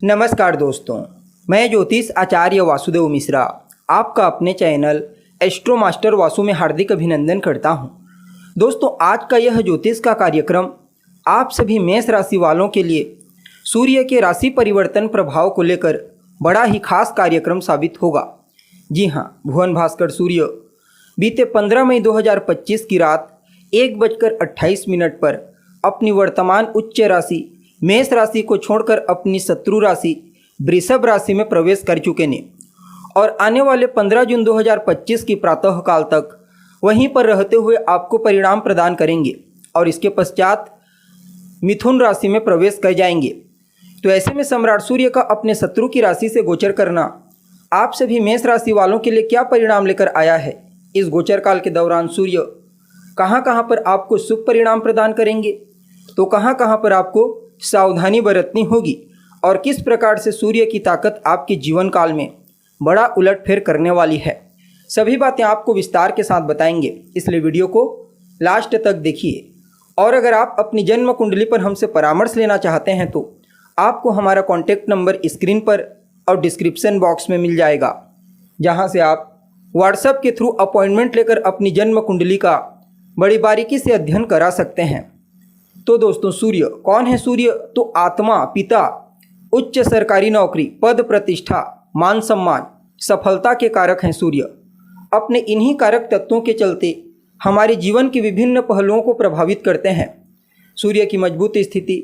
नमस्कार दोस्तों, मैं ज्योतिष आचार्य वासुदेव मिश्रा आपका अपने चैनल एस्ट्रो मास्टर वासु में हार्दिक अभिनंदन करता हूं। दोस्तों, आज का यह ज्योतिष का कार्यक्रम आप सभी मेष राशि वालों के लिए सूर्य के राशि परिवर्तन प्रभाव को लेकर बड़ा ही खास कार्यक्रम साबित होगा। जी हां, भुवन भास्कर सूर्य बीते 15 मई 2025 की रात 1:28 पर अपनी वर्तमान उच्च राशि मेष राशि को छोड़कर अपनी शत्रु राशि वृषभ राशि में प्रवेश कर चुके ने और आने वाले 15 जून 2025 की प्रातःकाल तक वहीं पर रहते हुए आपको परिणाम प्रदान करेंगे और इसके पश्चात मिथुन राशि में प्रवेश कर जाएंगे। तो ऐसे में सम्राट सूर्य का अपने शत्रु की राशि से गोचर करना आप सभी मेष राशि वालों के लिए क्या परिणाम लेकर आया है। इस गोचर काल के दौरान सूर्य कहाँ कहाँ पर आपको शुभ परिणाम प्रदान करेंगे, तो कहाँ कहाँ पर आपको सावधानी बरतनी होगी और किस प्रकार से सूर्य की ताकत आपके जीवन काल में बड़ा उलटफेर करने वाली है, सभी बातें आपको विस्तार के साथ बताएंगे। इसलिए वीडियो को लास्ट तक देखिए। और अगर आप अपनी जन्म कुंडली पर हमसे परामर्श लेना चाहते हैं तो आपको हमारा कॉन्टैक्ट नंबर स्क्रीन पर और डिस्क्रिप्शन बॉक्स में मिल जाएगा, जहां से आप व्हाट्सएप के थ्रू अपॉइंटमेंट लेकर अपनी जन्म कुंडली का बड़ी बारीकी से अध्ययन करा सकते हैं। तो दोस्तों, सूर्य कौन है? सूर्य तो आत्मा, पिता, उच्च सरकारी नौकरी, पद प्रतिष्ठा, मान सम्मान, सफलता के कारक हैं। सूर्य अपने इन्हीं कारक तत्वों के चलते हमारे जीवन के विभिन्न पहलुओं को प्रभावित करते हैं। सूर्य की मजबूत स्थिति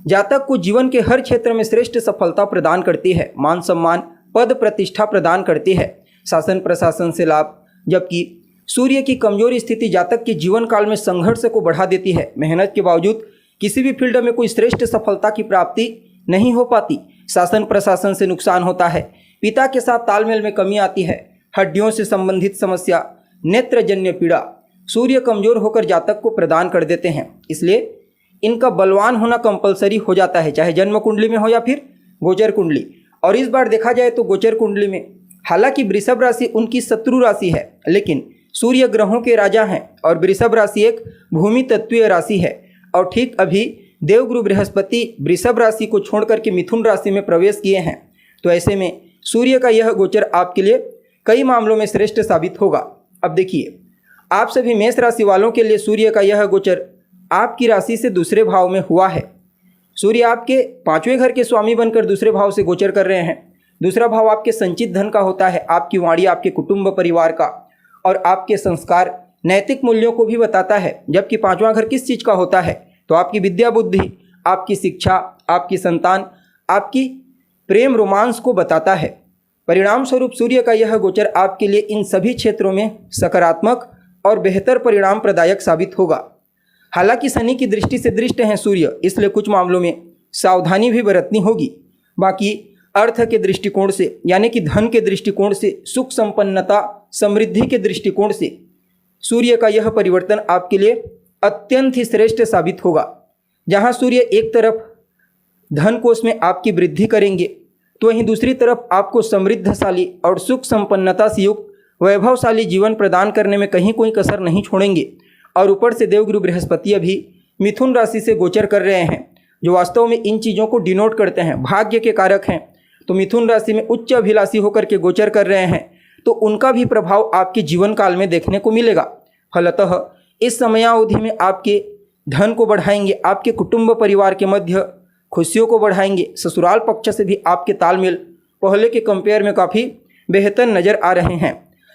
जातक को जीवन के हर क्षेत्र में श्रेष्ठ सफलता प्रदान करती है, मान सम्मान, पद प्रतिष्ठा प्रदान करती है, शासन प्रशासन से लाभ। जबकि सूर्य की कमजोर स्थिति जातक के जीवन काल में संघर्ष को बढ़ा देती है। मेहनत के बावजूद किसी भी फील्ड में कोई श्रेष्ठ सफलता की प्राप्ति नहीं हो पाती। शासन प्रशासन से नुकसान होता है, पिता के साथ तालमेल में कमी आती है, हड्डियों से संबंधित समस्या, नेत्रजन्य पीड़ा सूर्य कमजोर होकर जातक को प्रदान कर देते हैं। इसलिए इनका बलवान होना कंपलसरी हो जाता है, चाहे जन्म कुंडली में हो या फिर गोचर कुंडली। और इस बार देखा जाए तो गोचर कुंडली में हालांकि वृषभ राशि उनकी शत्रु राशि है, लेकिन सूर्य ग्रहों के राजा हैं और वृषभ राशि एक भूमि तत्वीय राशि है। और ठीक अभी देवगुरु बृहस्पति वृषभ राशि को छोड़कर के मिथुन राशि में प्रवेश किए हैं। तो ऐसे में सूर्य का यह गोचर आपके लिए कई मामलों में श्रेष्ठ साबित होगा। अब देखिए, आप सभी मेष राशि वालों के लिए सूर्य का यह गोचर आपकी राशि से दूसरे भाव में हुआ है। सूर्य आपके 5वें घर के स्वामी बनकर दूसरे भाव से गोचर कर रहे हैं। दूसरा भाव आपके संचित धन का होता है, आपकी वाणी, आपके कुटुंब परिवार का और आपके संस्कार, नैतिक मूल्यों को भी बताता है। जबकि 5वां घर किस चीज़ का होता है, तो आपकी विद्या बुद्धि, आपकी शिक्षा, आपकी संतान, आपकी प्रेम रोमांस को बताता है। परिणाम स्वरूप सूर्य का यह गोचर आपके लिए इन सभी क्षेत्रों में सकारात्मक और बेहतर परिणाम प्रदायक साबित होगा। हालांकि शनि की दृष्टि से दृष्ट हैं सूर्य, इसलिए कुछ मामलों में सावधानी भी बरतनी होगी। बाकी अर्थ के दृष्टिकोण से, यानी कि धन के दृष्टिकोण से, सुख संपन्नता समृद्धि के दृष्टिकोण से सूर्य का यह परिवर्तन आपके लिए अत्यंत ही श्रेष्ठ साबित होगा। जहां सूर्य एक तरफ धन कोष में आपकी वृद्धि करेंगे, तो वहीं दूसरी तरफ आपको समृद्धशाली और सुख संपन्नता से युक्त वैभवशाली जीवन प्रदान करने में कहीं कोई कसर नहीं छोड़ेंगे। और ऊपर से देवगुरु बृहस्पति अभी मिथुन राशि से गोचर कर रहे हैं, जो वास्तव में इन चीज़ों को डिनोट करते हैं, भाग्य के कारक हैं। तो मिथुन राशि में उच्च अभिलाषी होकर के गोचर कर रहे हैं, तो उनका भी प्रभाव आपके जीवन काल में देखने को मिलेगा। फलतः इस समयावधि में आपके धन को बढ़ाएंगे, आपके कुटुंब परिवार के मध्य खुशियों को बढ़ाएंगे। ससुराल पक्ष से भी आपके तालमेल पहले के कंपेयर में काफ़ी बेहतर नज़र आ रहे हैं।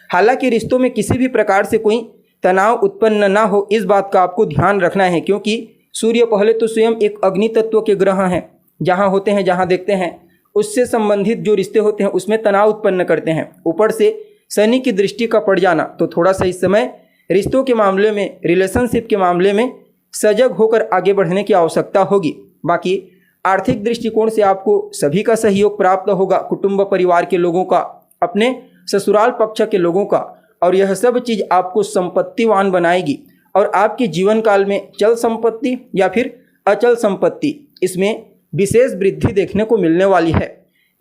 हालांकि रिश्तों में किसी भी प्रकार से कोई तनाव उत्पन्न ना हो, इस बात का आपको ध्यान रखना है, क्योंकि सूर्य पहले तो स्वयं एक अग्नि तत्व के ग्रह हैं। जहाँ होते हैं, जहाँ देखते हैं, उससे संबंधित जो रिश्ते होते हैं उसमें तनाव उत्पन्न करते हैं। ऊपर से शनि की दृष्टि का पड़ जाना, तो थोड़ा सा इस समय रिश्तों के मामले में, रिलेशनशिप के मामले में सजग होकर आगे बढ़ने की आवश्यकता होगी। बाकी आर्थिक दृष्टिकोण से आपको सभी का सहयोग प्राप्त होगा, कुटुंब परिवार के लोगों का, अपने ससुराल पक्ष के लोगों का, और यह सब चीज़ आपको संपत्तिवान बनाएगी। और आपके जीवन काल में चल संपत्ति या फिर अचल संपत्ति, इसमें विशेष वृद्धि देखने को मिलने वाली है।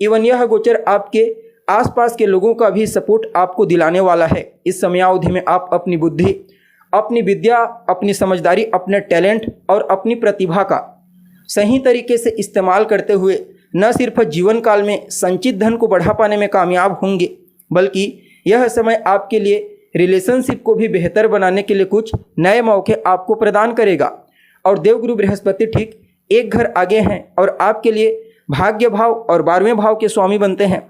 इवन यह गोचर आपके आसपास के लोगों का भी सपोर्ट आपको दिलाने वाला है। इस समयावधि में आप अपनी बुद्धि, अपनी विद्या, अपनी समझदारी, अपने टैलेंट और अपनी प्रतिभा का सही तरीके से इस्तेमाल करते हुए न सिर्फ जीवन काल में संचित धन को बढ़ा पाने में कामयाब होंगे, बल्कि यह समय आपके लिए रिलेशनशिप को भी बेहतर बनाने के लिए कुछ नए मौके आपको प्रदान करेगा। और देवगुरु बृहस्पति ठीक एक घर आगे हैं और आपके लिए भाग्य भाव और 12वें भाव के स्वामी बनते हैं।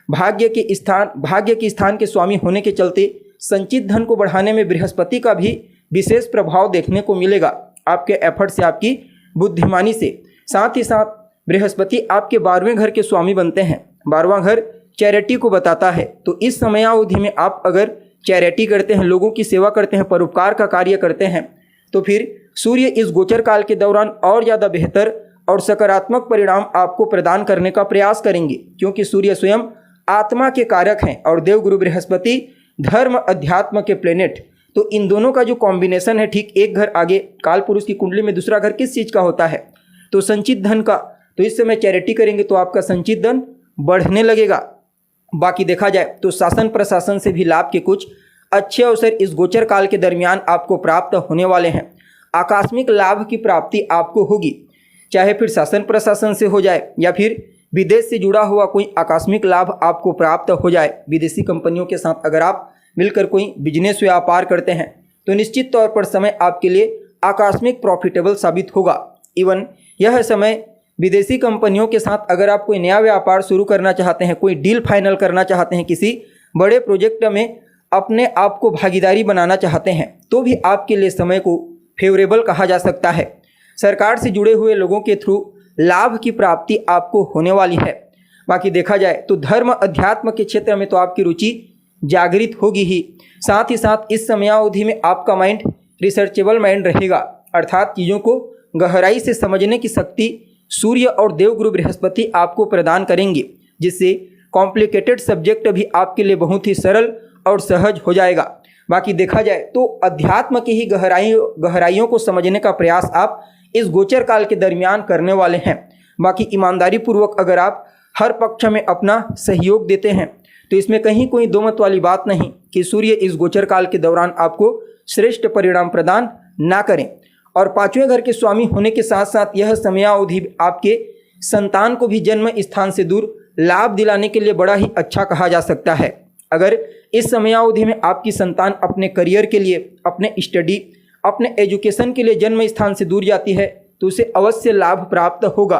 भाग्य के स्थान के स्वामी होने के चलते संचित धन को बढ़ाने में बृहस्पति का भी विशेष प्रभाव देखने को मिलेगा, आपके एफर्ट से, आपकी बुद्धिमानी से। साथ ही साथ बृहस्पति आपके 12वें घर के स्वामी बनते हैं। 12वां घर चैरिटी को बताता है, तो इस समयावधि में आप अगर चैरिटी करते हैं, लोगों की सेवा करते हैं, परोपकार का कार्य करते हैं, तो फिर सूर्य इस गोचर काल के दौरान और ज़्यादा बेहतर और सकारात्मक परिणाम आपको प्रदान करने का प्रयास करेंगे, क्योंकि सूर्य स्वयं आत्मा के कारक हैं और देवगुरु बृहस्पति धर्म अध्यात्म के प्लेनेट। तो इन दोनों का जो कॉम्बिनेशन है, ठीक एक घर आगे काल पुरुष की कुंडली में दूसरा घर किस चीज़ का होता है, तो संचित धन का। तो इस समय चैरिटी करेंगे तो आपका संचित धन बढ़ने लगेगा। बाकी देखा जाए तो शासन प्रशासन से भी लाभ के कुछ अच्छे अवसर इस गोचर काल के दरमियान आपको प्राप्त होने वाले हैं। आकस्मिक लाभ की प्राप्ति आपको होगी, चाहे फिर शासन प्रशासन से हो जाए या फिर विदेश से जुड़ा हुआ कोई आकस्मिक लाभ आपको प्राप्त हो जाए। विदेशी कंपनियों के साथ अगर आप मिलकर कोई बिजनेस व्यापार करते हैं तो निश्चित तौर पर समय आपके लिए आकस्मिक प्रॉफिटेबल साबित होगा। इवन यह समय विदेशी कंपनियों के साथ अगर आप कोई नया व्यापार शुरू करना चाहते हैं, कोई डील फाइनल करना चाहते हैं, किसी बड़े प्रोजेक्ट में अपने आप को भागीदारी बनाना चाहते हैं, तो भी आपके लिए समय को फेवरेबल कहा जा सकता है। सरकार से जुड़े हुए लोगों के थ्रू लाभ की प्राप्ति आपको होने वाली है। बाकी देखा जाए तो धर्म अध्यात्म के क्षेत्र में तो आपकी रुचि जागृत होगी ही। साथ ही साथ इस समयावधि में आपका माइंड रिसर्चेबल माइंड रहेगा, अर्थात चीज़ों को गहराई से समझने की शक्ति सूर्य और देवगुरु बृहस्पति आपको प्रदान करेंगे, जिससे कॉम्प्लिकेटेड सब्जेक्ट भी आपके लिए बहुत ही सरल और सहज हो जाएगा। बाकी देखा जाए तो अध्यात्म की ही गहराइयों को समझने का प्रयास आप इस गोचर काल के दरमियान करने वाले हैं। बाकी ईमानदारी पूर्वक अगर आप हर पक्ष में अपना सहयोग देते हैं तो इसमें कहीं कोई दो मत वाली बात नहीं कि सूर्य इस गोचर काल के दौरान आपको श्रेष्ठ परिणाम प्रदान ना करें। और 5वें घर के स्वामी होने के साथ साथ यह समयावधि आपके संतान को भी जन्म स्थान से दूर लाभ दिलाने के लिए बड़ा ही अच्छा कहा जा सकता है। अगर इस समयावधि में आपकी संतान अपने करियर के लिए, अपने स्टडी, अपने एजुकेशन के लिए जन्म स्थान से दूर जाती है तो उसे अवश्य लाभ प्राप्त होगा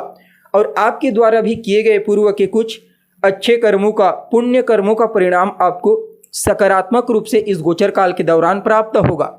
और आपके द्वारा भी किए गए पूर्व के कुछ अच्छे कर्मों का, पुण्य कर्मों का परिणाम आपको सकारात्मक रूप से इस गोचर काल के दौरान प्राप्त होगा।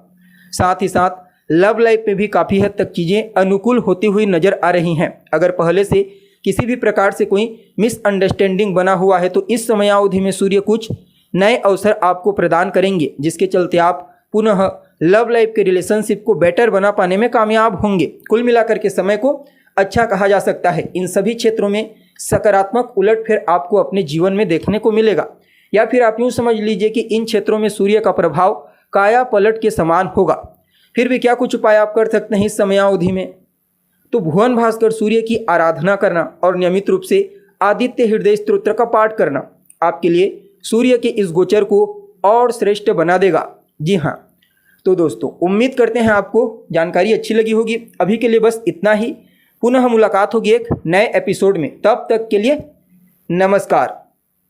साथ ही साथ लव लाइफ में भी काफ़ी हद तक चीज़ें अनुकूल होती हुई नजर आ रही हैं। अगर पहले से किसी भी प्रकार से कोई मिसअंडरस्टैंडिंग बना हुआ है तो इस समयावधि में सूर्य कुछ नए अवसर आपको प्रदान करेंगे, जिसके चलते आप पुनः लव लाइफ के रिलेशनशिप को बेटर बना पाने में कामयाब होंगे। कुल मिलाकर के समय को अच्छा कहा जा सकता है। इन सभी क्षेत्रों में सकारात्मक उलटफेर आपको अपने जीवन में देखने को मिलेगा, या फिर आप यूँ समझ लीजिए कि इन क्षेत्रों में सूर्य का प्रभाव काया पलट के समान होगा। फिर भी क्या कुछ उपाय आप कर सकते हैं इस समयावधि में, तो भुवन भास्कर सूर्य की आराधना करना और नियमित रूप से आदित्य हृदय स्तोत्र का पाठ करना आपके लिए सूर्य के इस गोचर को और श्रेष्ठ बना देगा। जी हाँ, तो दोस्तों उम्मीद करते हैं आपको जानकारी अच्छी लगी होगी। अभी के लिए बस इतना ही। पुनः मुलाकात होगी एक नए एपिसोड में, तब तक के लिए नमस्कार।